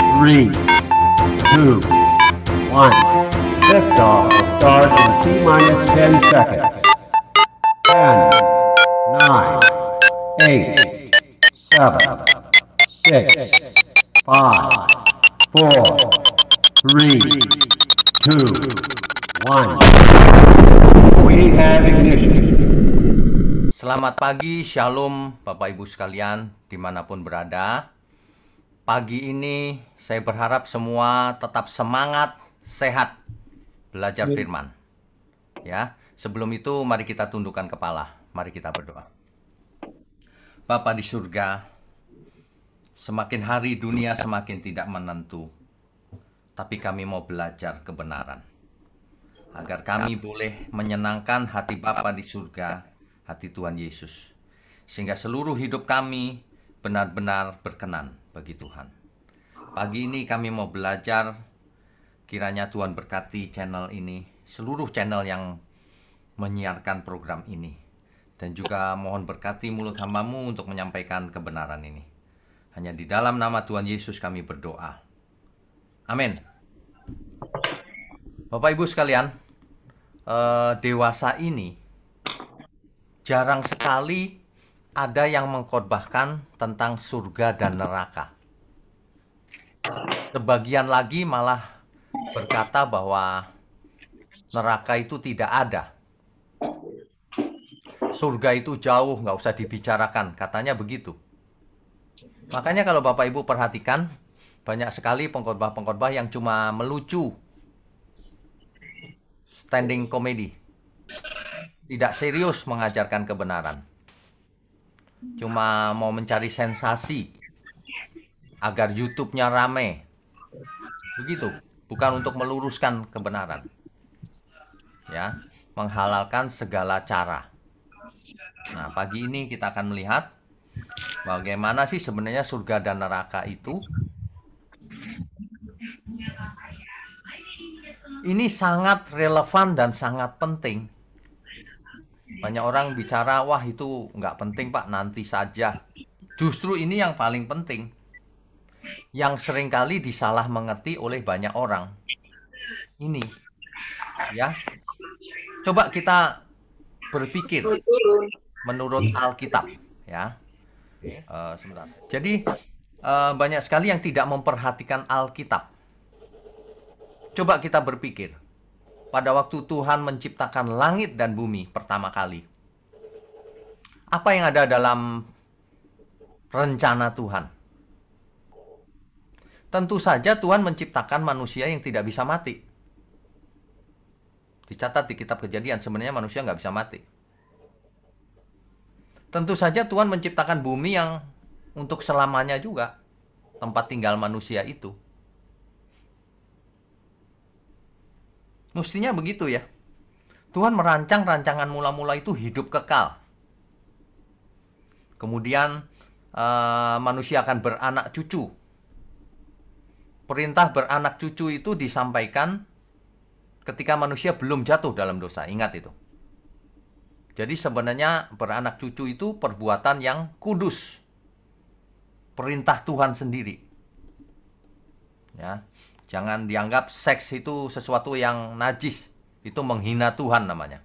3, 2, 1. Liftoff will start in T-minus 10 seconds. 10, 9, 8, 7, 6, 5, 4, 3, 2, 1. We have ignition. Selamat pagi, Shalom Bapak Ibu sekalian dimanapun berada. Pagi ini saya berharap semua tetap semangat, sehat, belajar firman. Ya, sebelum itu mari kita tundukkan kepala, mari kita berdoa. Bapa di surga, semakin hari dunia semakin tidak menentu, tapi kami mau belajar kebenaran. Agar kami boleh menyenangkan hati Bapa di surga, hati Tuhan Yesus. Sehingga seluruh hidup kami benar-benar berkenan bagi Tuhan. Pagi ini kami mau belajar, kiranya Tuhan berkati channel ini, seluruh channel yang menyiarkan program ini. Dan juga mohon berkati mulut hamba-Mu untuk menyampaikan kebenaran ini. Hanya di dalam nama Tuhan Yesus kami berdoa. Amin. Bapak Ibu sekalian, dewasa ini jarang sekali ada yang mengkhotbahkan tentang surga dan neraka. Sebagian lagi malah berkata bahwa neraka itu tidak ada. Surga itu jauh, nggak usah dibicarakan, katanya begitu. Makanya kalau Bapak Ibu perhatikan, banyak sekali pengkhotbah-pengkhotbah yang cuma melucu, standing comedy, tidak serius mengajarkan kebenaran. Cuma mau mencari sensasi agar YouTube-nya rame. Begitu, bukan untuk meluruskan kebenaran. Ya, menghalalkan segala cara. Nah, pagi ini kita akan melihat bagaimana sih sebenarnya surga dan neraka itu. Ini sangat relevan dan sangat penting. Banyak orang bicara, wah itu nggak penting Pak, nanti saja. Justru ini yang paling penting. Yang seringkali disalah mengerti oleh banyak orang. Ini, ya. Coba kita berpikir menurut Alkitab, ya. Sebentar. Jadi banyak sekali yang tidak memperhatikan Alkitab. Coba kita berpikir. Pada waktu Tuhan menciptakan langit dan bumi pertama kali, apa yang ada dalam rencana Tuhan? Tentu saja Tuhan menciptakan manusia yang tidak bisa mati. Dicatat di kitab Kejadian, sebenarnya manusia nggak bisa mati. Tentu saja Tuhan menciptakan bumi yang untuk selamanya juga, tempat tinggal manusia itu. Mestinya begitu ya. Tuhan merancang rancangan mula-mula itu hidup kekal. Kemudian manusia akan beranak cucu. Perintah beranak cucu itu disampaikan ketika manusia belum jatuh dalam dosa. Ingat itu. Jadi sebenarnya beranak cucu itu perbuatan yang kudus. Perintah Tuhan sendiri. Ya. Jangan dianggap seks itu sesuatu yang najis. Itu menghina Tuhan namanya.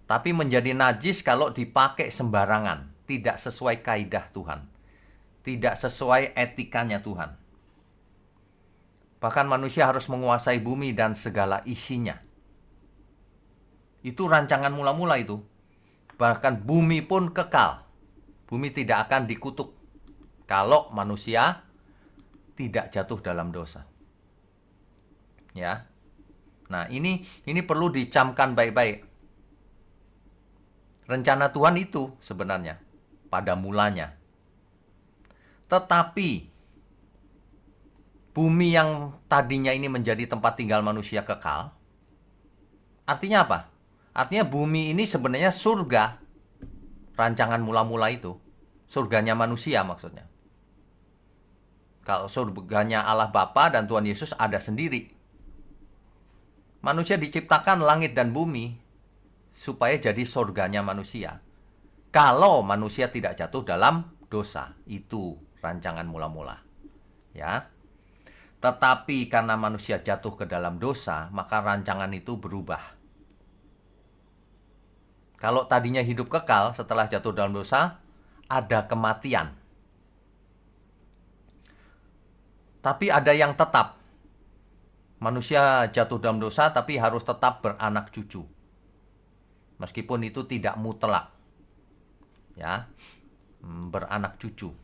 Tapi menjadi najis kalau dipakai sembarangan. Tidak sesuai kaidah Tuhan. Tidak sesuai etikanya Tuhan. Bahkan manusia harus menguasai bumi dan segala isinya. Itu rancangan mula-mula itu. Bahkan bumi pun kekal. Bumi tidak akan dikutuk. Kalau manusia tidak jatuh dalam dosa. Ya. Nah, ini perlu dicamkan baik-baik. Rencana Tuhan itu sebenarnya pada mulanya. Tetapi bumi yang tadinya ini menjadi tempat tinggal manusia kekal, artinya apa? Artinya bumi ini sebenarnya surga. Rancangan mula-mula itu surganya manusia maksudnya. Kalau surganya Allah Bapa dan Tuhan Yesus ada sendiri. Manusia diciptakan langit dan bumi supaya jadi surganya manusia. Kalau manusia tidak jatuh dalam dosa, itu rancangan mula-mula. Ya. Tetapi karena manusia jatuh ke dalam dosa, maka rancangan itu berubah. Kalau tadinya hidup kekal setelah jatuh dalam dosa, ada kematian. Tapi ada yang tetap. Manusia jatuh dalam dosa tapi harus tetap beranak cucu. Meskipun itu tidak mutlak. Ya, beranak cucu.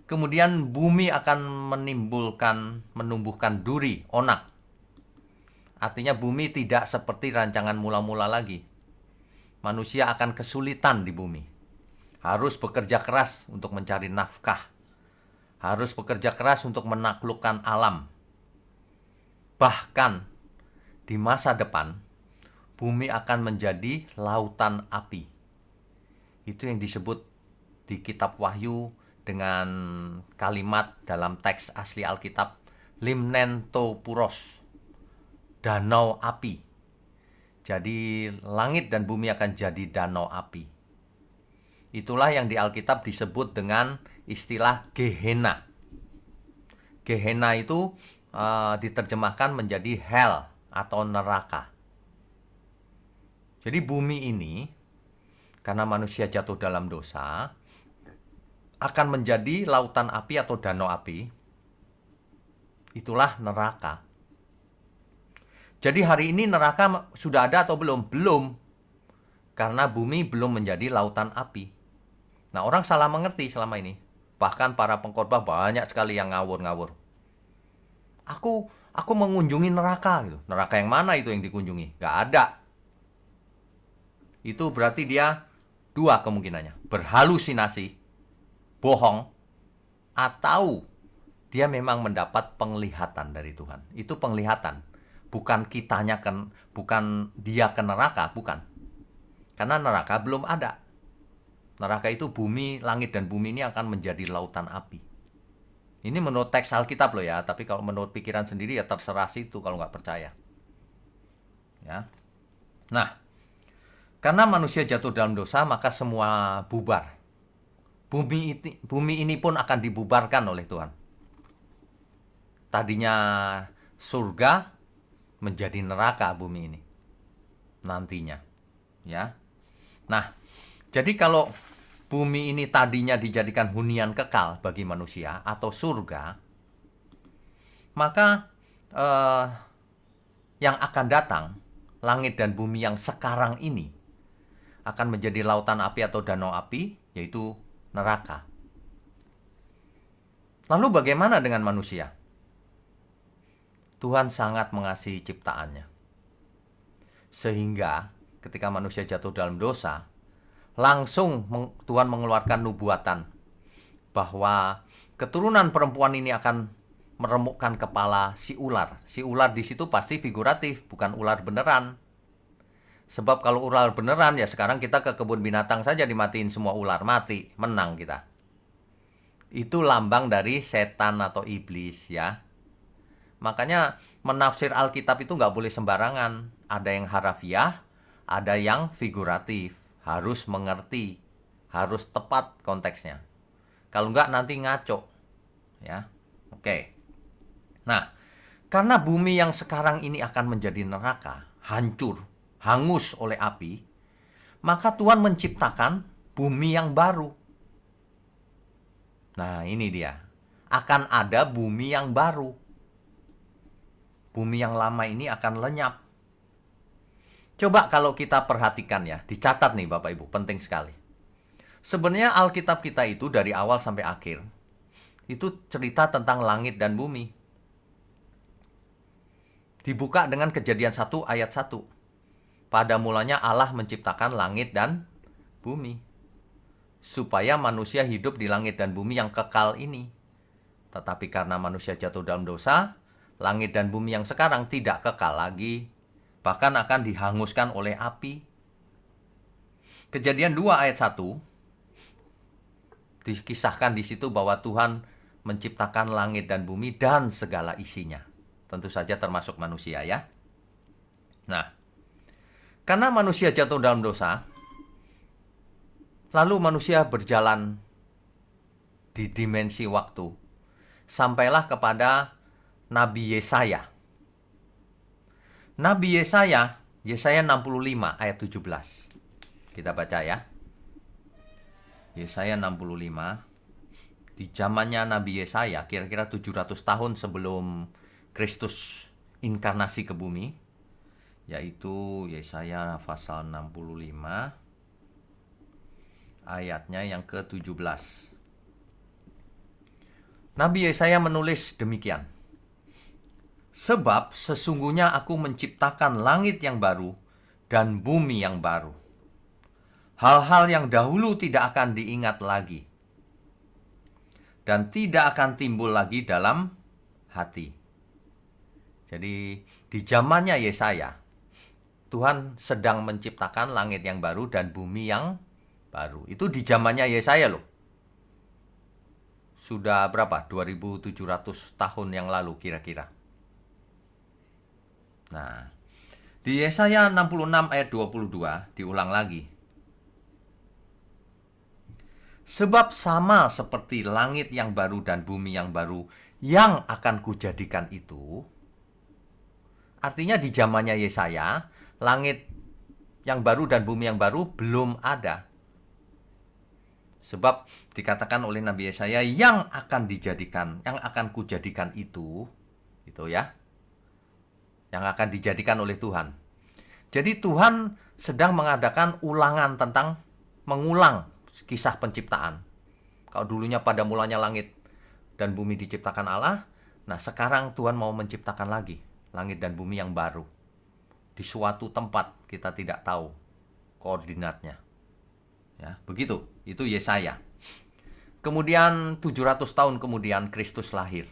Kemudian bumi akan menumbuhkan duri, onak. Artinya bumi tidak seperti rancangan mula-mula lagi. Manusia akan kesulitan di bumi. Harus bekerja keras untuk mencari nafkah. Harus bekerja keras untuk menaklukkan alam. Bahkan di masa depan, bumi akan menjadi lautan api. Itu yang disebut di kitab Wahyu dengan kalimat dalam teks asli Alkitab, limnentopuros, danau api. Jadi langit dan bumi akan jadi danau api. Itulah yang di Alkitab disebut dengan istilah Gehenna. Gehenna itu diterjemahkan menjadi hell atau neraka. Jadi bumi ini, karena manusia jatuh dalam dosa, akan menjadi lautan api atau danau api. Itulah neraka. Jadi hari ini neraka sudah ada atau belum? Belum. Karena bumi belum menjadi lautan api. Nah, orang salah mengerti selama ini. Bahkan para pengkhotbah banyak sekali yang ngawur-ngawur. Aku mengunjungi neraka gitu. Neraka yang mana itu yang dikunjungi? Gak ada. Itu berarti dia dua kemungkinannya. Berhalusinasi, bohong, atau dia memang mendapat penglihatan dari Tuhan. Itu penglihatan. Bukan kitanya bukan dia ke neraka, bukan. Karena neraka belum ada. Neraka itu bumi, langit dan bumi ini akan menjadi lautan api. Ini menurut teks Alkitab loh ya, tapi kalau menurut pikiran sendiri ya terserah situ kalau nggak percaya. Ya. Nah, karena manusia jatuh dalam dosa, maka semua bubar. Bumi ini pun akan dibubarkan oleh Tuhan. Tadinya surga menjadi neraka bumi ini nantinya, ya. Nah, jadi kalau bumi ini tadinya dijadikan hunian kekal bagi manusia atau surga, maka yang akan datang, langit dan bumi yang sekarang ini akan menjadi lautan api atau danau api, yaitu neraka. Lalu bagaimana dengan manusia? Tuhan sangat mengasihi ciptaannya. Sehingga ketika manusia jatuh dalam dosa, langsung Tuhan mengeluarkan nubuatan bahwa keturunan perempuan ini akan meremukkan kepala si ular. Si ular di situ pasti figuratif, bukan ular beneran. Sebab kalau ular beneran ya sekarang kita ke kebun binatang saja dimatiin semua ular, mati, menang kita. Itu lambang dari setan atau iblis ya. Makanya menafsir Alkitab itu nggak boleh sembarangan. Ada yang harafiah, ada yang figuratif. Harus mengerti, harus tepat konteksnya. Kalau nggak nanti ngaco. Ya, oke. Nah, karena bumi yang sekarang ini akan menjadi neraka, hancur, hangus oleh api, maka Tuhan menciptakan bumi yang baru. Nah, ini dia. Akan ada bumi yang baru. Bumi yang lama ini akan lenyap. Coba kalau kita perhatikan ya, dicatat nih Bapak Ibu, penting sekali. Sebenarnya Alkitab kita itu dari awal sampai akhir, itu cerita tentang langit dan bumi. Dibuka dengan Kejadian 1 ayat 1. Pada mulanya Allah menciptakan langit dan bumi. Supaya manusia hidup di langit dan bumi yang kekal ini. Tetapi karena manusia jatuh dalam dosa, langit dan bumi yang sekarang tidak kekal lagi, bahkan akan dihanguskan oleh api. Kejadian 2 ayat 1 dikisahkan di situ bahwa Tuhan menciptakan langit dan bumi dan segala isinya. Tentu saja termasuk manusia ya. Nah, karena manusia jatuh dalam dosa, lalu manusia berjalan di dimensi waktu, sampailah kepada Nabi Yesaya. Nabi Yesaya, Yesaya 65 ayat 17. Kita baca ya. Yesaya 65. Di zamannya Nabi Yesaya, kira-kira 700 tahun sebelum Kristus inkarnasi ke bumi, yaitu Yesaya pasal 65 ayatnya yang ke-17. Nabi Yesaya menulis demikian. Sebab sesungguhnya aku menciptakan langit yang baru dan bumi yang baru. Hal-hal yang dahulu tidak akan diingat lagi. Dan tidak akan timbul lagi dalam hati. Jadi di zamannya Yesaya, Tuhan sedang menciptakan langit yang baru dan bumi yang baru. Itu di zamannya Yesaya loh. Sudah berapa? 2700 tahun yang lalu kira-kira. Nah, di Yesaya 66 ayat 22 diulang lagi. Sebab sama seperti langit yang baru dan bumi yang baru yang akan kujadikan itu. Artinya di zamannya Yesaya, langit yang baru dan bumi yang baru belum ada. Sebab dikatakan oleh Nabi Yesaya yang akan dijadikan, yang akan kujadikan itu ya. Yang akan dijadikan oleh Tuhan. Jadi Tuhan sedang mengadakan ulangan tentang mengulang kisah penciptaan. Kalau dulunya pada mulanya langit dan bumi diciptakan Allah, nah sekarang Tuhan mau menciptakan lagi langit dan bumi yang baru. Di suatu tempat kita tidak tahu koordinatnya. Ya, begitu. Itu Yesaya. Kemudian 700 tahun kemudian Kristus lahir.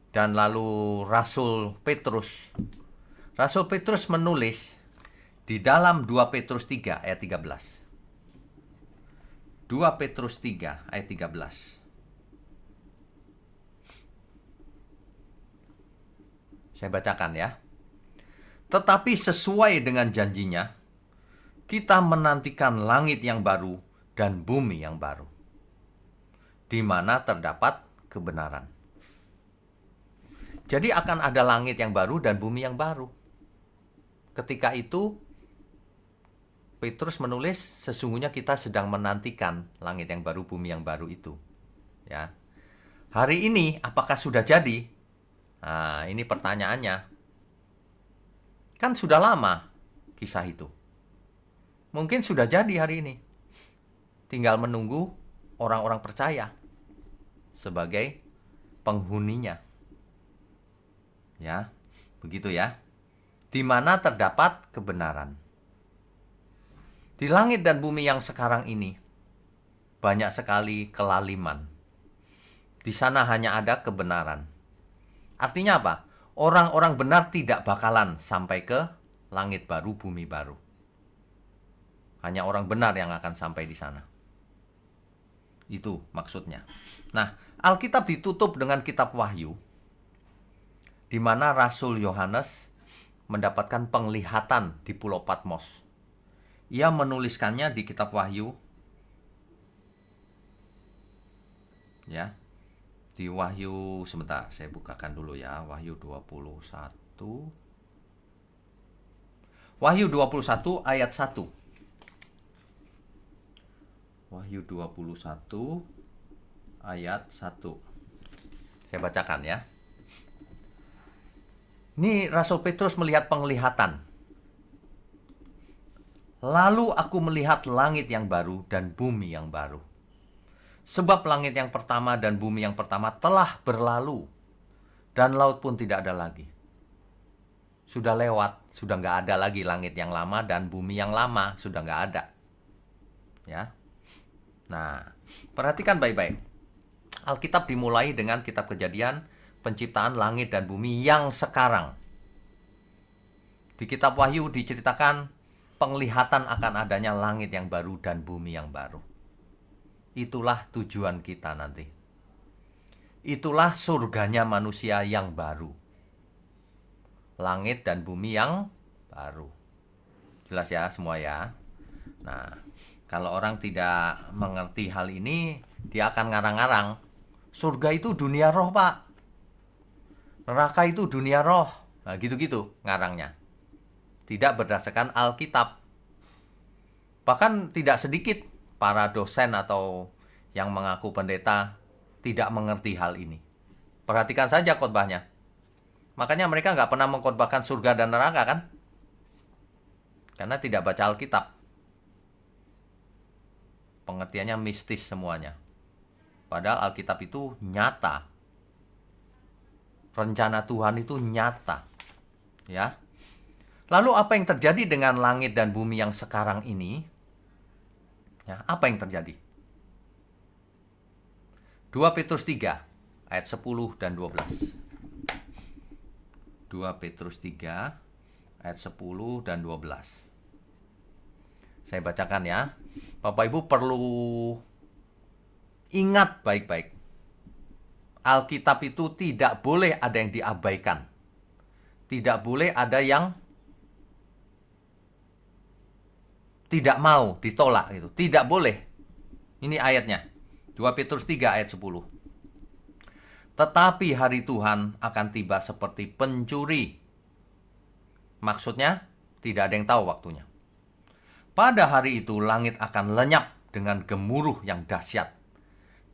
Dan lalu Rasul Petrus menulis di dalam 2 Petrus 3 ayat 13. 2 Petrus 3 ayat 13. Saya bacakan ya. Tetapi sesuai dengan janjinya, kita menantikan langit yang baru dan bumi yang baru, di mana terdapat kebenaran. Jadi akan ada langit yang baru dan bumi yang baru. Ketika itu, Petrus menulis, sesungguhnya kita sedang menantikan langit yang baru, bumi yang baru itu. Ya. Hari ini, apakah sudah jadi? Nah, ini pertanyaannya. Kan sudah lama kisah itu. Mungkin sudah jadi hari ini. Tinggal menunggu orang-orang percaya sebagai penghuninya. Ya, begitu ya. Di mana terdapat kebenaran. Di langit dan bumi yang sekarang ini, banyak sekali kelaliman. Di sana hanya ada kebenaran. Artinya apa? Orang-orang benar tidak bakalan sampai ke langit baru, bumi baru. Hanya orang benar yang akan sampai di sana. Itu maksudnya. Nah, Alkitab ditutup dengan kitab Wahyu, di mana Rasul Yohanes mendapatkan penglihatan di Pulau Patmos. Ia menuliskannya di kitab Wahyu. Ya. Di Wahyu, sebentar, saya bukakan dulu ya. Wahyu 21. Wahyu 21 ayat 1. Wahyu 21 ayat 1. Saya bacakan ya. Ini Rasul Petrus melihat penglihatan. Lalu aku melihat langit yang baru dan bumi yang baru. Sebab langit yang pertama dan bumi yang pertama telah berlalu, dan laut pun tidak ada lagi. Sudah lewat, sudah nggak ada lagi langit yang lama dan bumi yang lama, sudah nggak ada. Ya. Nah, perhatikan baik-baik. Alkitab dimulai dengan kitab Kejadian, penciptaan langit dan bumi yang sekarang. Di kitab Wahyu diceritakan penglihatan akan adanya langit yang baru dan bumi yang baru. Itulah tujuan kita nanti. Itulah surganya manusia yang baru. Langit dan bumi yang baru. Jelas ya semua ya. Nah, kalau orang tidak mengerti hal ini, dia akan ngarang-ngarang. Surga itu dunia roh, Pak. Neraka itu dunia roh. Nah, gitu-gitu ngarangnya. Tidak berdasarkan Alkitab. Bahkan tidak sedikit para dosen atau yang mengaku pendeta tidak mengerti hal ini. Perhatikan saja khotbahnya. Makanya mereka nggak pernah mengkhotbahkan surga dan neraka kan? Karena tidak baca Alkitab. Pengertiannya mistis semuanya. Padahal Alkitab itu nyata. Rencana Tuhan itu nyata. Ya. Lalu apa yang terjadi dengan langit dan bumi yang sekarang ini? Ya, apa yang terjadi? 2 Petrus 3 ayat 10 dan 12. 2 Petrus 3 ayat 10 dan 12. Saya bacakan ya. Bapak Ibu perlu ingat baik-baik. Alkitab itu tidak boleh ada yang diabaikan. Tidak boleh ada yang tidak mau ditolak gitu. Tidak boleh. Ini ayatnya. 2 Petrus 3 ayat 10. Tetapi hari Tuhan akan tiba seperti pencuri. Maksudnya, tidak ada yang tahu waktunya. Pada hari itu langit akan lenyap dengan gemuruh yang dahsyat.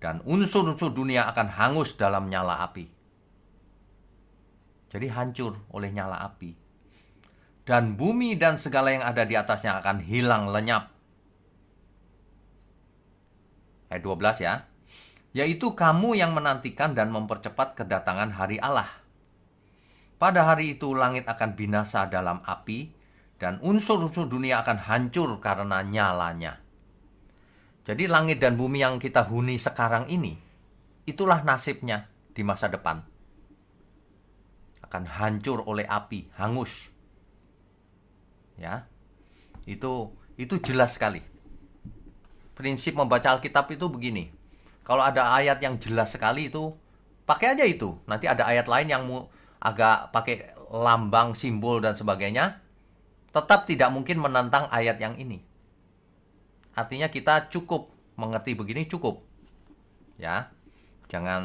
Dan unsur-unsur dunia akan hangus dalam nyala api. Jadi hancur oleh nyala api. Dan bumi dan segala yang ada di atasnya akan hilang lenyap. Ayat 12 ya. Yaitu kamu yang menantikan dan mempercepat kedatangan hari Allah. Pada hari itu langit akan binasa dalam api, dan unsur-unsur dunia akan hancur karena nyalanya. Jadi langit dan bumi yang kita huni sekarang ini, itulah nasibnya di masa depan. Akan hancur oleh api, hangus. Ya, itu jelas sekali. Prinsip membaca Alkitab itu begini. Kalau ada ayat yang jelas sekali itu, pakai aja itu. Nanti ada ayat lain yang agak pakai lambang, simbol dan sebagainya. Tetap tidak mungkin menentang ayat yang ini. Artinya kita cukup mengerti begini cukup. Ya, jangan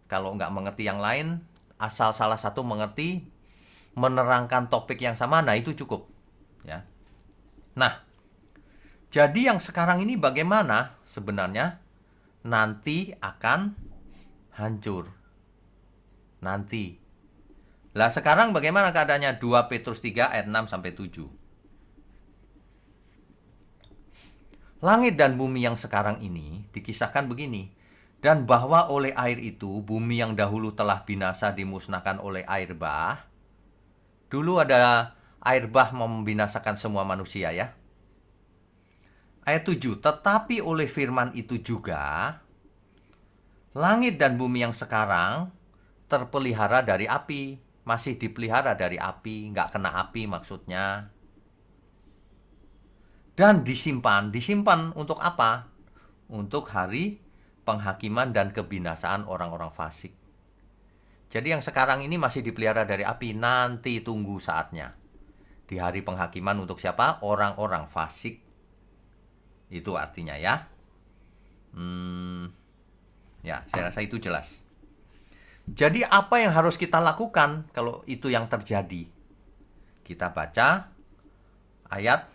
kalau nggak mengerti yang lain, asal salah satu mengerti, menerangkan topik yang sama, nah itu cukup. Ya. Nah, jadi yang sekarang ini bagaimana sebenarnya? Nanti akan hancur. Nanti. Lah sekarang bagaimana keadaannya? 2 Petrus 3 ayat 6 sampai 7. Langit dan bumi yang sekarang ini dikisahkan begini. Dan bahwa oleh air itu bumi yang dahulu telah binasa dimusnahkan oleh air bah. Dulu ada air bah membinasakan semua manusia ya. Ayat 7, tetapi oleh firman itu juga, langit dan bumi yang sekarang terpelihara dari api. Masih dipelihara dari api, nggak kena api maksudnya. Dan disimpan untuk apa? Untuk hari penghakiman dan kebinasaan orang-orang fasik. Jadi yang sekarang ini masih dipelihara dari api, nanti tunggu saatnya. Di hari penghakiman untuk siapa? Orang-orang fasik. Itu artinya ya. Ya, saya rasa itu jelas. Jadi apa yang harus kita lakukan kalau itu yang terjadi? Kita baca ayat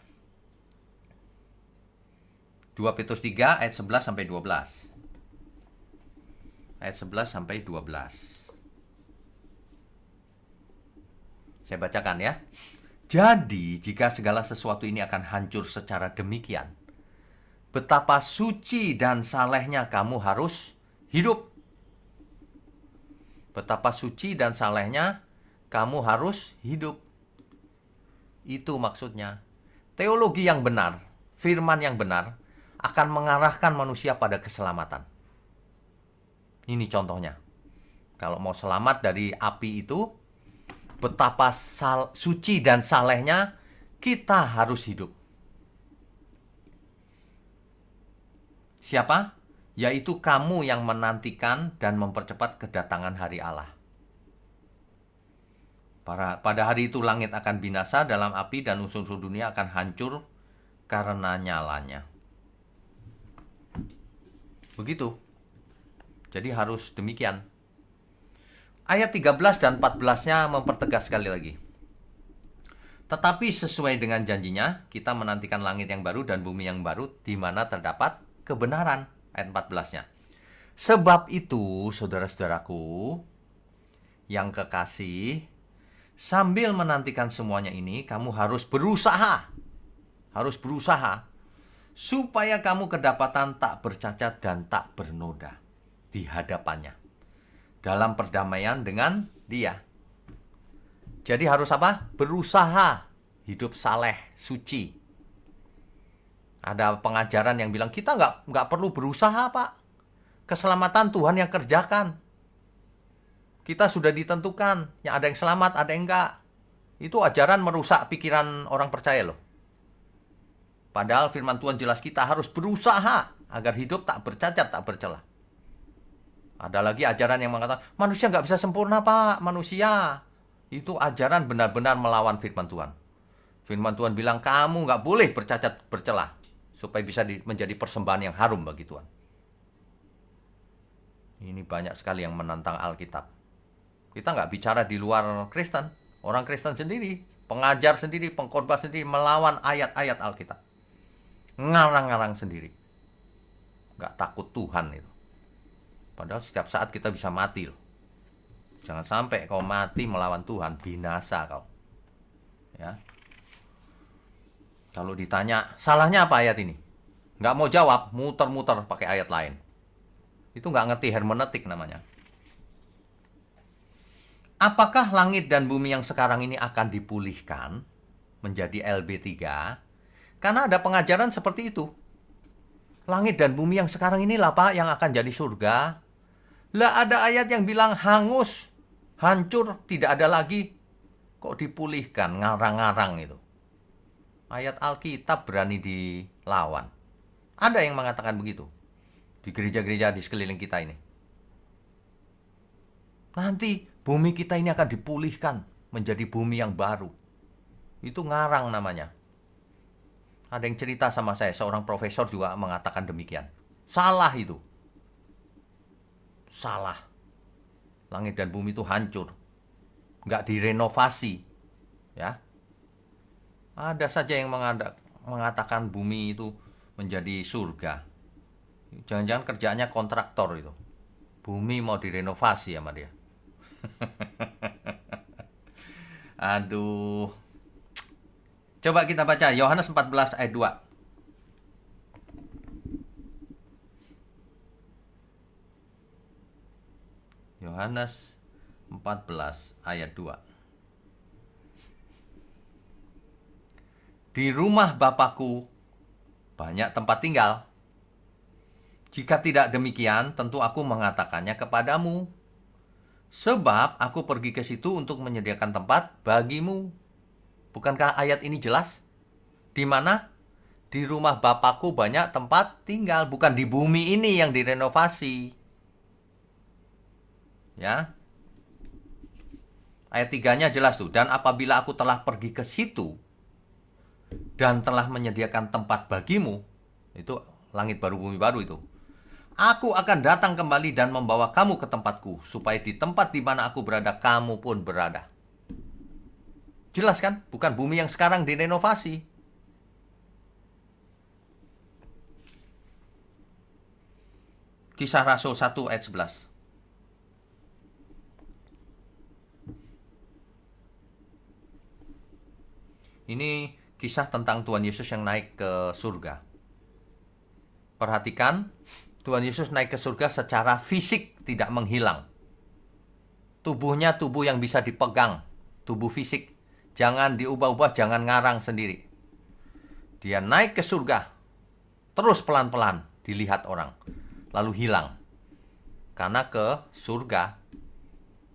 2 Petrus 3 ayat 11 sampai 12. Ayat 11 sampai 12. Saya bacakan ya. Jadi, jika segala sesuatu ini akan hancur secara demikian, betapa suci dan salehnya kamu harus hidup. Betapa suci dan salehnya kamu harus hidup. Itu maksudnya. Teologi yang benar, firman yang benar, akan mengarahkan manusia pada keselamatan. Ini contohnya. Kalau mau selamat dari api itu, betapa suci dan salehnya kita harus hidup. Siapa? Yaitu kamu yang menantikan dan mempercepat kedatangan hari Allah. Pada hari itu langit akan binasa dalam api dan unsur-unsur dunia akan hancur karena nyalanya. Begitu. Jadi harus demikian. Ayat 13 dan 14-nya mempertegas sekali lagi. Tetapi sesuai dengan janjinya, kita menantikan langit yang baru dan bumi yang baru di mana terdapat kebenaran. Ayat 14-nya. Sebab itu, saudara-saudaraku yang kekasih, sambil menantikan semuanya ini, kamu harus berusaha. Harus berusaha. Supaya kamu kedapatan tak bercacat dan tak bernoda di hadapannya. Dalam perdamaian dengan Dia. Jadi harus apa? Berusaha hidup saleh, suci. Ada pengajaran yang bilang kita nggak perlu berusaha, Pak. Keselamatan Tuhan yang kerjakan. Kita sudah ditentukan, yang ada yang selamat, ada yang enggak. Itu ajaran merusak pikiran orang percaya loh. Padahal firman Tuhan jelas kita harus berusaha agar hidup tak bercacat, tak bercela. Ada lagi ajaran yang mengatakan, manusia nggak bisa sempurna, Pak. Manusia. Itu ajaran benar-benar melawan firman Tuhan. Firman Tuhan bilang, kamu nggak boleh bercacat, bercela. Supaya bisa menjadi persembahan yang harum bagi Tuhan. Ini banyak sekali yang menantang Alkitab. Kita nggak bicara di luar Kristen. Orang Kristen sendiri, pengajar sendiri, pengkhotbah sendiri, melawan ayat-ayat Alkitab. Ngarang-ngarang sendiri. Nggak takut Tuhan itu. Padahal setiap saat kita bisa mati loh. Jangan sampai kau mati melawan Tuhan, binasa kau. Ya. Kalau ditanya, salahnya apa ayat ini? Nggak mau jawab, muter-muter pakai ayat lain. Itu nggak ngerti hermeneutik namanya. Apakah langit dan bumi yang sekarang ini akan dipulihkan menjadi LB3? Karena ada pengajaran seperti itu. Langit dan bumi yang sekarang inilah, Pak, yang akan jadi surga. Lah ada ayat yang bilang hangus, hancur, tidak ada lagi. Kok dipulihkan, ngarang-ngarang itu. Ayat Alkitab berani dilawan. Ada yang mengatakan begitu. Di gereja-gereja di sekeliling kita ini. Nanti bumi kita ini akan dipulihkan menjadi bumi yang baru. Itu ngarang namanya. Ada yang cerita sama saya, seorang profesor juga mengatakan demikian. Salah itu. Salah. Langit dan bumi itu hancur. Nggak direnovasi. Ya. Ada saja yang mengatakan bumi itu menjadi surga. Jangan-jangan kerjaannya kontraktor itu. Bumi mau direnovasi sama dia. Aduh. Coba kita baca Yohanes 14 ayat 2. Yohanes 14 ayat 2. Di rumah Bapakku banyak tempat tinggal. Jika tidak demikian, tentu aku mengatakannya kepadamu. Sebab aku pergi ke situ untuk menyediakan tempat bagimu. Bukankah ayat ini jelas? Di mana? Di rumah Bapakku banyak tempat tinggal. Bukan di bumi ini yang direnovasi. Ya. Ayat 3-nya jelas tuh. Dan apabila aku telah pergi ke situ dan telah menyediakan tempat bagimu, itu langit baru bumi baru itu, aku akan datang kembali dan membawa kamu ke tempatku, supaya di tempat di mana aku berada, kamu pun berada. Jelas kan? Bukan bumi yang sekarang direnovasi. Kisah Rasul 1 ayat 11. Ini kisah tentang Tuhan Yesus yang naik ke surga. Perhatikan, Tuhan Yesus naik ke surga secara fisik, tidak menghilang. Tubuhnya tubuh yang bisa dipegang, tubuh fisik. Jangan diubah-ubah, jangan ngarang sendiri. Dia naik ke surga, terus pelan-pelan dilihat orang, lalu hilang. Karena ke surga.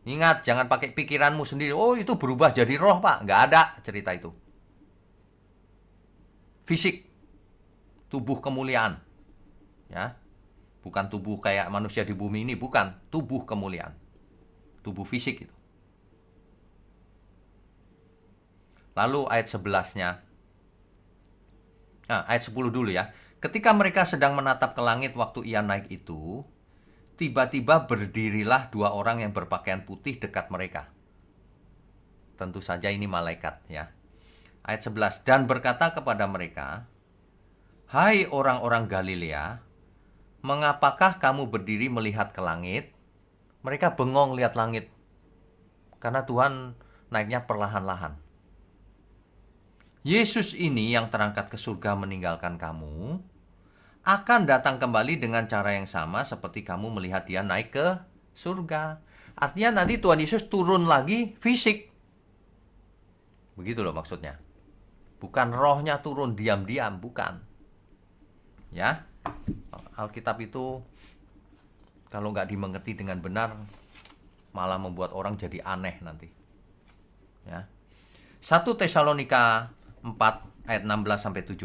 Ingat, jangan pakai pikiranmu sendiri. Oh, itu berubah jadi roh, Pak. Nggak ada cerita itu. Fisik, tubuh kemuliaan, ya, bukan tubuh kayak manusia di bumi ini, bukan, tubuh kemuliaan, tubuh fisik itu. Lalu ayat 11-nya, ayat 10 dulu ya. Ketika mereka sedang menatap ke langit waktu ia naik itu, tiba-tiba berdirilah dua orang yang berpakaian putih dekat mereka. Tentu saja ini malaikat ya. Ayat 11, dan berkata kepada mereka, "Hai orang-orang Galilea, mengapakah kamu berdiri melihat ke langit?" Mereka bengong lihat langit, karena Tuhan naiknya perlahan-lahan. Yesus ini yang terangkat ke surga meninggalkan kamu, akan datang kembali dengan cara yang sama seperti kamu melihat dia naik ke surga. Artinya nanti Tuhan Yesus turun lagi fisik. Begitu loh maksudnya. Bukan rohnya turun diam-diam, bukan. Ya, Alkitab itu kalau nggak dimengerti dengan benar, malah membuat orang jadi aneh nanti. Ya. 1 Tesalonika 4 ayat 16-17.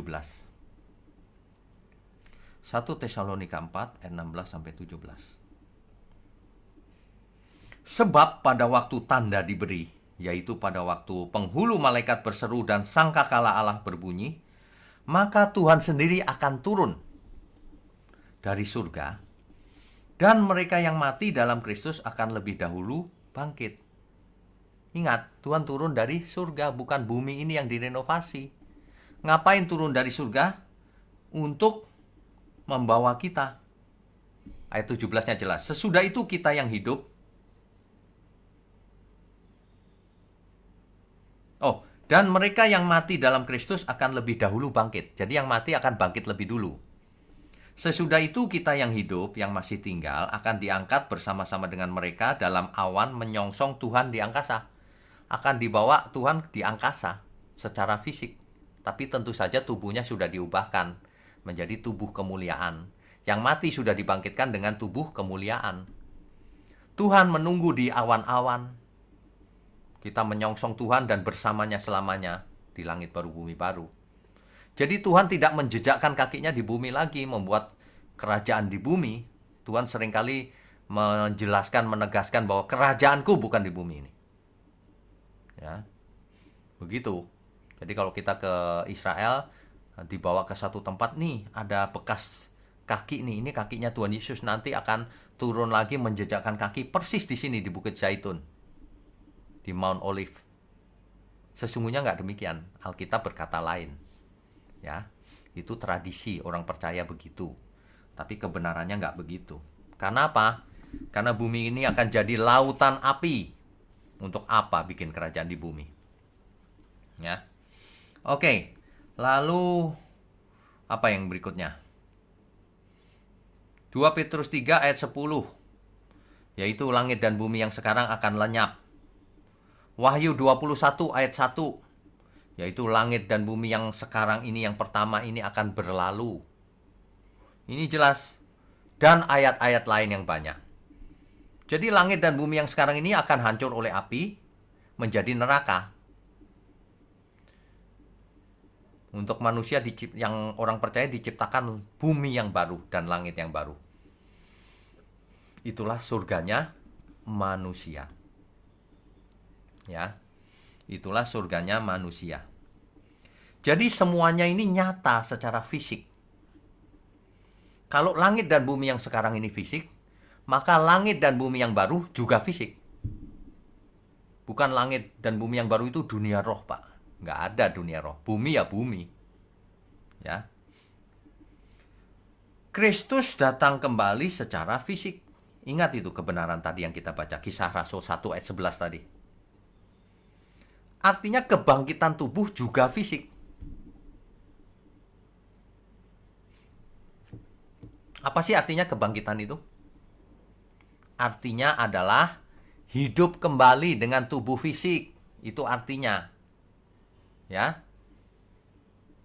1 Tesalonika 4 ayat 16-17. Sebab pada waktu tanda diberi, yaitu pada waktu penghulu malaikat berseru dan sangkakala Allah berbunyi, maka Tuhan sendiri akan turun dari surga, dan mereka yang mati dalam Kristus akan lebih dahulu bangkit. Ingat, Tuhan turun dari surga, bukan bumi ini yang direnovasi. Ngapain turun dari surga? Untuk membawa kita. Ayat 17-nya jelas. Sesudah itu kita yang hidup. Oh, dan mereka yang mati dalam Kristus akan lebih dahulu bangkit. Jadi yang mati akan bangkit lebih dulu. Sesudah itu kita yang hidup, yang masih tinggal, akan diangkat bersama-sama dengan mereka dalam awan menyongsong Tuhan di angkasa. Akan dibawa Tuhan di angkasa secara fisik. Tapi tentu saja tubuhnya sudah diubahkan menjadi tubuh kemuliaan. Yang mati sudah dibangkitkan dengan tubuh kemuliaan. Tuhan menunggu di awan-awan. Kita menyongsong Tuhan dan bersamanya selamanya di langit baru bumi baru. Jadi Tuhan tidak menjejakkan kakinya di bumi lagi, membuat kerajaan di bumi. Tuhan seringkali menjelaskan, menegaskan bahwa kerajaanku bukan di bumi ini. Ya, begitu. Jadi kalau kita ke Israel, dibawa ke satu tempat nih, ada bekas kaki nih, ini kakinya Tuhan Yesus, nanti akan turun lagi menjejakkan kaki persis di sini di Bukit Zaitun, di Mount Olive. Sesungguhnya nggak demikian. Alkitab berkata lain. Ya, itu tradisi orang percaya begitu. Tapi kebenarannya nggak begitu. Karena apa? Karena bumi ini akan jadi lautan api. Untuk apa bikin kerajaan di bumi? Ya. Oke. Lalu apa yang berikutnya? 2 Petrus 3 ayat 10. Yaitu langit dan bumi yang sekarang akan lenyap. Wahyu 21 ayat 1. Yaitu langit dan bumi yang sekarang ini, yang pertama ini akan berlalu. Ini jelas. Dan ayat-ayat lain yang banyak. Jadi langit dan bumi yang sekarang ini akan hancur oleh api, menjadi neraka. Untuk manusia yang orang percaya diciptakan bumi yang baru dan langit yang baru. Itulah surganya manusia. Ya. Itulah surganya manusia. Jadi semuanya ini nyata secara fisik. Kalau langit dan bumi yang sekarang ini fisik, maka langit dan bumi yang baru juga fisik. Bukan langit dan bumi yang baru itu dunia roh, Pak. Nggak ada dunia roh. Bumi ya bumi. Ya. Kristus datang kembali secara fisik. Ingat itu kebenaran tadi yang kita baca. Kisah Rasul 1 ayat 11 tadi. Artinya kebangkitan tubuh juga fisik. Apa sih artinya kebangkitan itu? Artinya adalah hidup kembali dengan tubuh fisik. Itu artinya. Ya.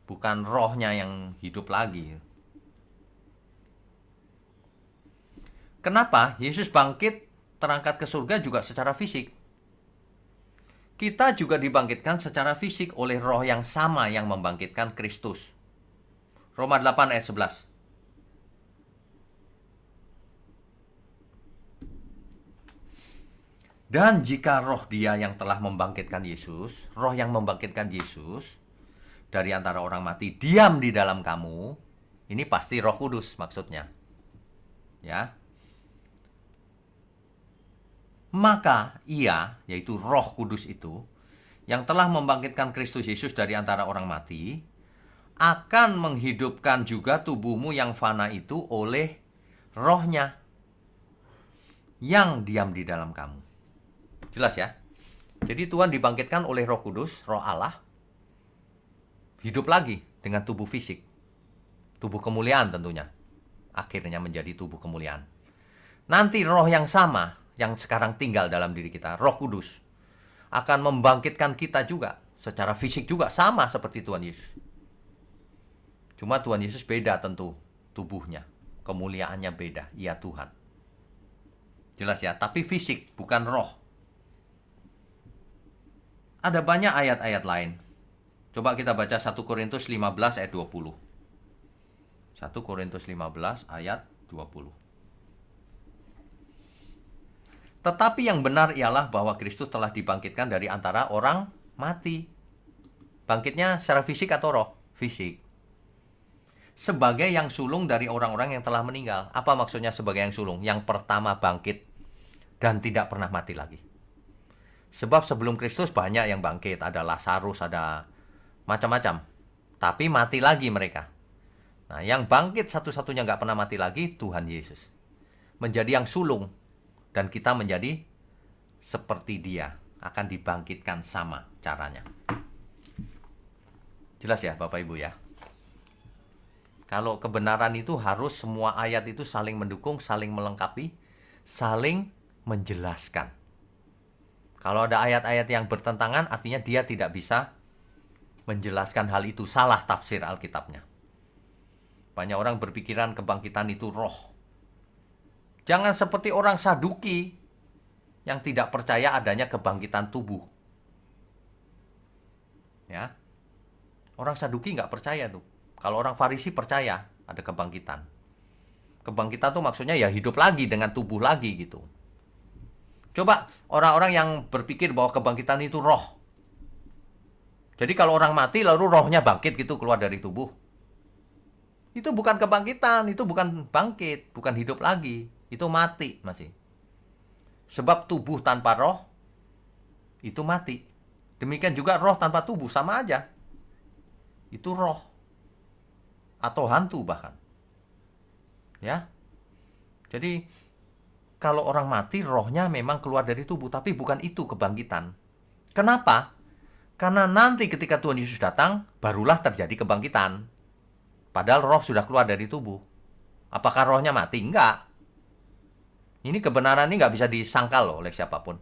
Bukan rohnya yang hidup lagi. Kenapa Yesus bangkit terangkat ke surga juga secara fisik? Kita juga dibangkitkan secara fisik oleh roh yang sama yang membangkitkan Kristus. Roma 8 ayat 11. Dan jika roh dia yang telah membangkitkan Yesus, roh yang membangkitkan Yesus dari antara orang mati diam di dalam kamu, ini pasti Roh Kudus maksudnya. Ya. Maka ia, yaitu Roh Kudus itu, yang telah membangkitkan Kristus Yesus dari antara orang mati, akan menghidupkan juga tubuhmu yang fana itu oleh Roh-Nya yang diam di dalam kamu. Jelas ya? Jadi Tuhan dibangkitkan oleh Roh Kudus, Roh Allah, hidup lagi dengan tubuh fisik. Tubuh kemuliaan tentunya. Akhirnya menjadi tubuh kemuliaan. Nanti roh yang sama, yang sekarang tinggal dalam diri kita, Roh Kudus, akan membangkitkan kita juga. Secara fisik juga sama seperti Tuhan Yesus. Cuma Tuhan Yesus beda tentu tubuhnya. Kemuliaannya beda. Ia Tuhan. Jelas ya? Tapi fisik, bukan roh. Ada banyak ayat-ayat lain. Coba kita baca 1 Korintus 15 ayat 20. 1 Korintus 15 ayat 20. Tetapi yang benar ialah bahwa Kristus telah dibangkitkan dari antara orang mati. Bangkitnya secara fisik atau roh? Fisik. Sebagai yang sulung dari orang-orang yang telah meninggal. Apa maksudnya sebagai yang sulung? Yang pertama bangkit dan tidak pernah mati lagi. Sebab sebelum Kristus banyak yang bangkit. Ada Lazarus, ada macam-macam. Tapi mati lagi mereka. Nah, yang bangkit satu-satunya nggak pernah mati lagi, Tuhan Yesus. Menjadi yang sulung. Dan kita menjadi seperti dia. Akan dibangkitkan sama caranya. Jelas ya Bapak Ibu ya? Kalau kebenaran itu harus semua ayat itu saling mendukung, saling melengkapi, saling menjelaskan. Kalau ada ayat-ayat yang bertentangan, artinya dia tidak bisa menjelaskan hal itu. Salah tafsir Alkitabnya. Banyak orang berpikiran kebangkitan itu roh. Jangan seperti orang Saduki yang tidak percaya adanya kebangkitan tubuh. Ya, orang Saduki nggak percaya tuh. Kalau orang Farisi percaya ada kebangkitan. Kebangkitan tuh maksudnya ya hidup lagi dengan tubuh lagi gitu. Coba orang-orang yang berpikir bahwa kebangkitan itu roh. Jadi kalau orang mati lalu rohnya bangkit gitu keluar dari tubuh. Itu bukan kebangkitan, itu bukan bangkit, bukan hidup lagi. Itu mati masih. Sebab tubuh tanpa roh itu mati. Demikian juga roh tanpa tubuh sama aja. Itu roh. Atau hantu bahkan. Ya. Jadi kalau orang mati rohnya memang keluar dari tubuh, tapi bukan itu kebangkitan. Kenapa? Karena nanti ketika Tuhan Yesus datang barulah terjadi kebangkitan. Padahal roh sudah keluar dari tubuh. Apakah rohnya mati? Enggak. Ini kebenaran ini nggak bisa disangkal loh oleh siapapun.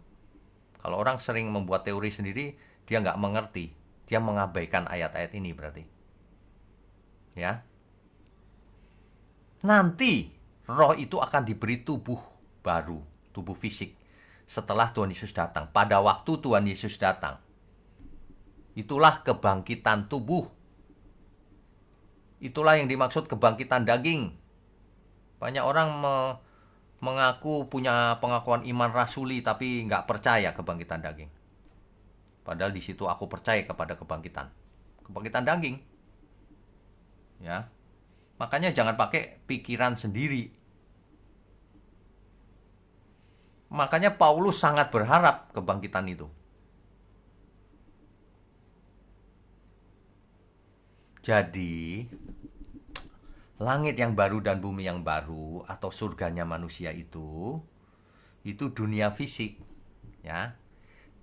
Kalau orang sering membuat teori sendiri, dia nggak mengerti. Dia mengabaikan ayat-ayat ini berarti. Ya. Nanti roh itu akan diberi tubuh baru, tubuh fisik. Setelah Tuhan Yesus datang, pada waktu Tuhan Yesus datang. Itulah kebangkitan tubuh. Itulah yang dimaksud kebangkitan daging. Banyak orang mengaku punya pengakuan iman rasuli tapi nggak percaya kebangkitan daging. Padahal di situ aku percaya kepada kebangkitan daging. Ya. Makanya jangan pakai pikiran sendiri. Makanya Paulus sangat berharap kebangkitan itu. Jadi, langit yang baru dan bumi yang baru atau surganya manusia itu dunia fisik, ya.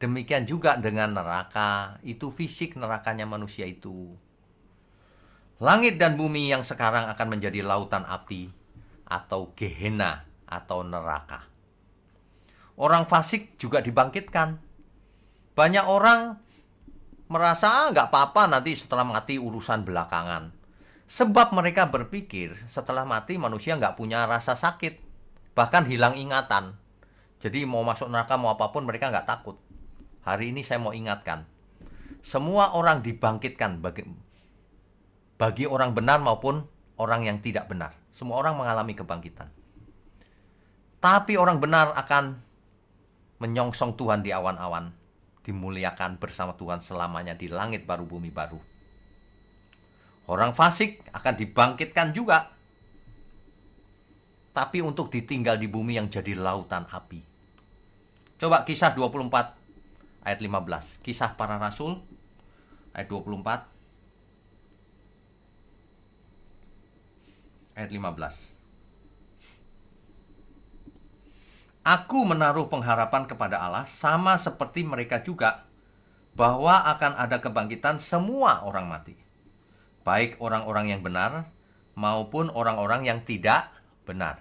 Demikian juga dengan neraka, itu fisik nerakanya manusia itu. Langit dan bumi yang sekarang akan menjadi lautan api atau Gehenna atau neraka. Orang fasik juga dibangkitkan. Banyak orang merasa nggak apa-apa nanti setelah mati urusan belakangan. Sebab mereka berpikir setelah mati manusia nggak punya rasa sakit. Bahkan hilang ingatan. Jadi mau masuk neraka mau apapun mereka nggak takut. Hari ini saya mau ingatkan. Semua orang dibangkitkan bagi orang benar maupun orang yang tidak benar. Semua orang mengalami kebangkitan. Tapi orang benar akan menyongsong Tuhan di awan-awan. Dimuliakan bersama Tuhan selamanya di langit baru bumi baru. Orang fasik akan dibangkitkan juga. Tapi untuk ditinggal di bumi yang jadi lautan api. Coba Kisah 24 ayat 15. Kisah para Rasul ayat 24 ayat 15. Aku menaruh pengharapan kepada Allah sama seperti mereka juga, bahwa akan ada kebangkitan semua orang mati, baik orang-orang yang benar maupun orang-orang yang tidak benar.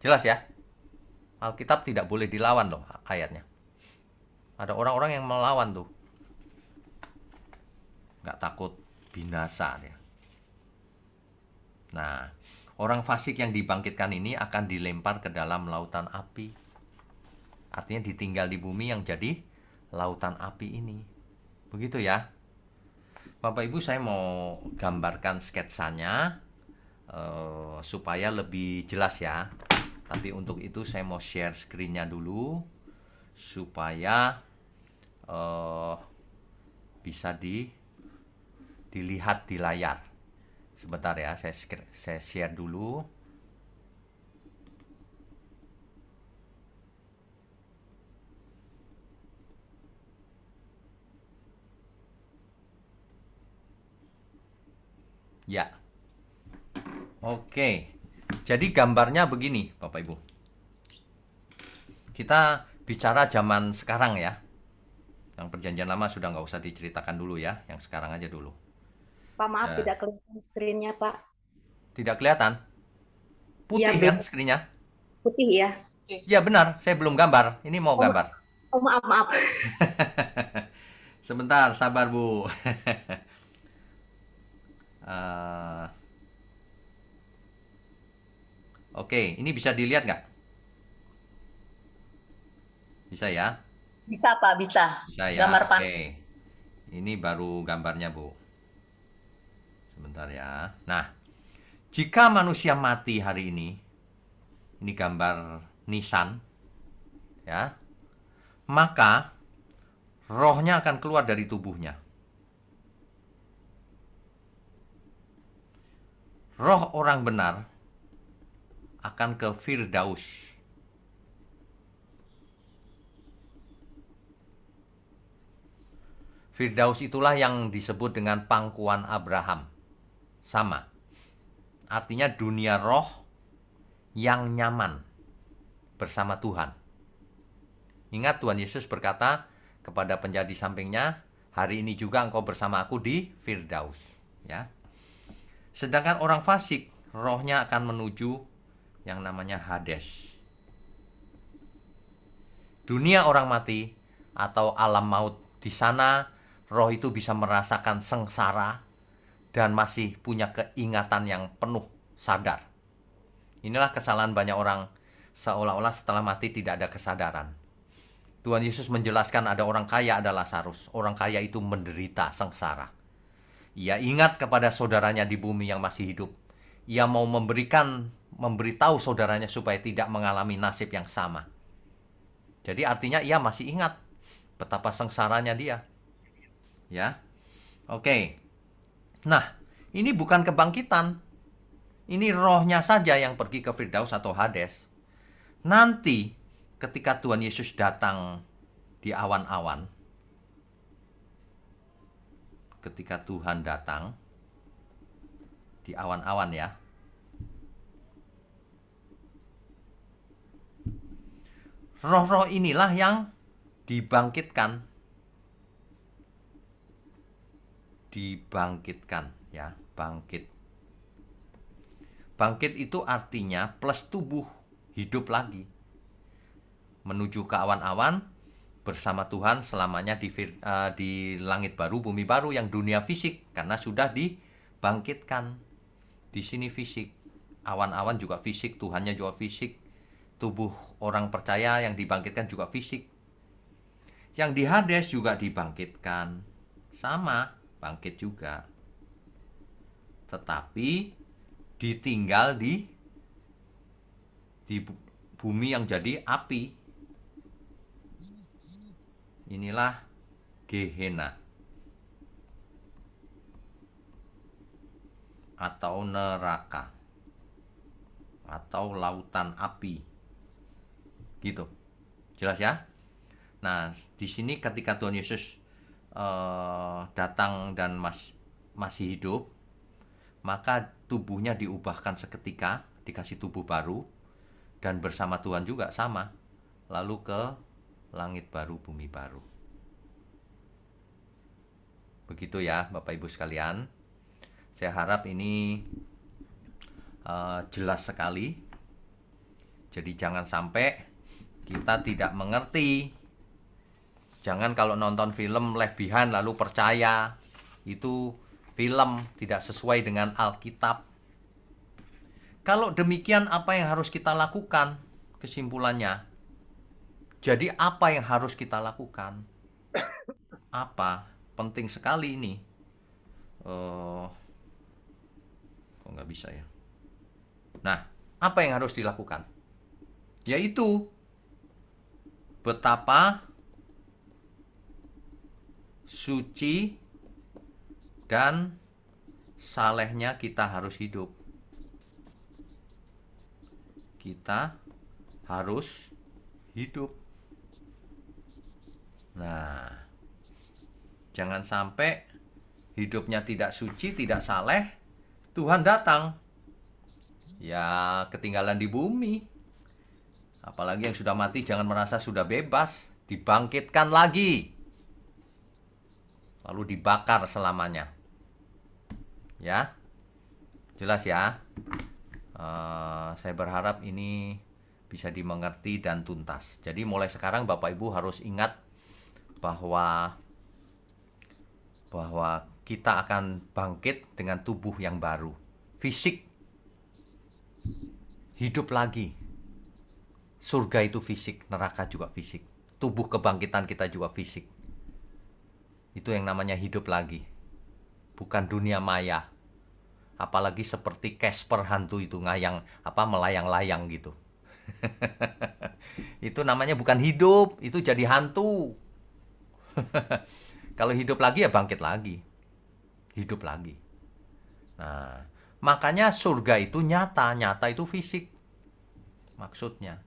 Jelas ya? Alkitab tidak boleh dilawan loh ayatnya. Ada orang-orang yang melawan tuh. Nggak takut binasa dia. Nah, orang fasik yang dibangkitkan ini akan dilempar ke dalam lautan api. Artinya ditinggal di bumi yang jadi lautan api ini. Begitu ya. Bapak Ibu, saya mau gambarkan sketsanya supaya lebih jelas ya. Tapi untuk itu saya mau share screen-nya dulu supaya bisa dilihat di layar. Sebentar ya, saya share dulu. Ya. Oke. Jadi gambarnya begini, Bapak Ibu. Kita bicara zaman sekarang ya. Yang perjanjian lama sudah nggak usah diceritakan dulu ya. Yang sekarang aja dulu. Pak, maaf tidak kelihatan screen-nya, Pak. Tidak kelihatan? Putih Ya, kan screen-nya? putih ya. Ya benar, saya belum gambar. Ini mau gambar. Oh, maaf. Sebentar, sabar Bu. Oke, ini bisa dilihat nggak? Bisa ya? Bisa, Pak, bisa. Bisa ya? Gambar pan. Oke. Ini baru gambarnya, Bu. Sebentar ya. Nah, jika manusia mati hari ini gambar nisan, ya, maka rohnya akan keluar dari tubuhnya. Roh orang benar akan ke Firdaus. Firdaus itulah yang disebut dengan pangkuan Abraham. Sama. Artinya dunia roh yang nyaman bersama Tuhan. Ingat Tuhan Yesus berkata kepada penjahat di sampingnya, hari ini juga engkau bersama aku di Firdaus. Ya. Sedangkan orang fasik, rohnya akan menuju yang namanya Hades. Dunia orang mati atau alam maut. Di sana roh itu bisa merasakan sengsara dan masih punya keingatan yang penuh sadar. Inilah kesalahan banyak orang, seolah-olah setelah mati tidak ada kesadaran. Tuhan Yesus menjelaskan ada orang kaya, ada Lazarus. Orang kaya itu menderita sengsara. Ia ingat kepada saudaranya di bumi yang masih hidup. Ia mau memberitahu saudaranya supaya tidak mengalami nasib yang sama. Jadi artinya ia masih ingat betapa sengsaranya dia. Ya. Oke. Nah, ini bukan kebangkitan. Ini rohnya saja yang pergi ke Firdaus atau Hades. Nanti ketika Tuhan Yesus datang di awan-awan, ketika Tuhan datang di awan-awan ya, roh-roh inilah yang dibangkitkan ya, bangkit. Bangkit itu artinya plus tubuh, hidup lagi, menuju ke awan-awan bersama Tuhan selamanya di langit baru, bumi baru yang dunia fisik, karena sudah dibangkitkan. Di sini fisik, awan-awan juga fisik, Tuhannya juga fisik, tubuh orang percaya yang dibangkitkan juga fisik. Yang di Hades juga dibangkitkan, sama, bangkit juga. Tetapi ditinggal di bumi yang jadi api. Inilah Gehenna atau neraka atau lautan api. Gitu. Jelas ya? Nah, di sini ketika Tuhan Yesus datang dan masih hidup, maka tubuhnya diubahkan seketika, dikasih tubuh baru, dan bersama Tuhan juga sama, lalu ke langit baru, bumi baru. Begitu ya Bapak Ibu sekalian. Saya harap ini jelas sekali. Jadi jangan sampai kita tidak mengerti. Jangan kalau nonton film lebihan lalu percaya itu film tidak sesuai dengan Alkitab. Kalau demikian, apa yang harus kita lakukan? Kesimpulannya, jadi apa yang harus kita lakukan? Apa? Penting sekali ini. Kok nggak bisa ya? Nah, apa yang harus dilakukan? Yaitu betapa suci dan salehnya kita harus hidup. Kita harus hidup. Nah, jangan sampai hidupnya tidak suci, tidak saleh, Tuhan datang. Ya, ketinggalan di bumi. Apalagi yang sudah mati jangan merasa sudah bebas, dibangkitkan lagi. Lalu dibakar selamanya. Ya. Jelas ya. Saya berharap ini bisa dimengerti dan tuntas. Jadi mulai sekarang Bapak Ibu harus ingat bahwa kita akan bangkit dengan tubuh yang baru. Fisik. Hidup lagi. Surga itu fisik, neraka juga fisik. Tubuh kebangkitan kita juga fisik. Itu yang namanya hidup lagi. Bukan dunia maya. Apalagi seperti Casper hantu itu melayang-layang gitu. Itu namanya bukan hidup, itu jadi hantu. Kalau hidup lagi ya bangkit lagi. Hidup lagi. Nah, makanya surga itu nyata itu fisik. Maksudnya.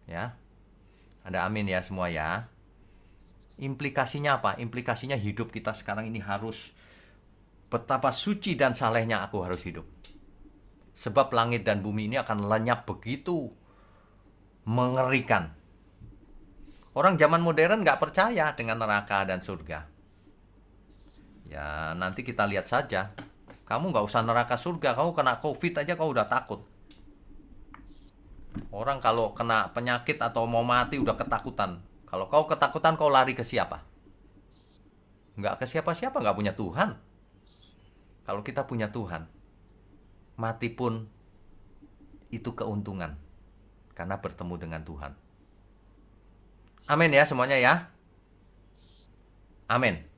Ya. Ada amin ya semua ya. Implikasinya apa? Implikasinya hidup kita sekarang ini harus betapa suci dan salehnya aku harus hidup. Sebab langit dan bumi ini akan lenyap begitu mengerikan. Orang zaman modern nggak percaya dengan neraka dan surga. Ya nanti kita lihat saja. Kamu nggak usah neraka surga, kamu kena COVID aja kau udah takut. Orang kalau kena penyakit atau mau mati udah ketakutan. Kalau kau ketakutan, kau lari ke siapa? Nggak ke siapa-siapa, nggak punya Tuhan. Kalau kita punya Tuhan, mati pun itu keuntungan. Karena bertemu dengan Tuhan. Amin ya semuanya ya. Amin.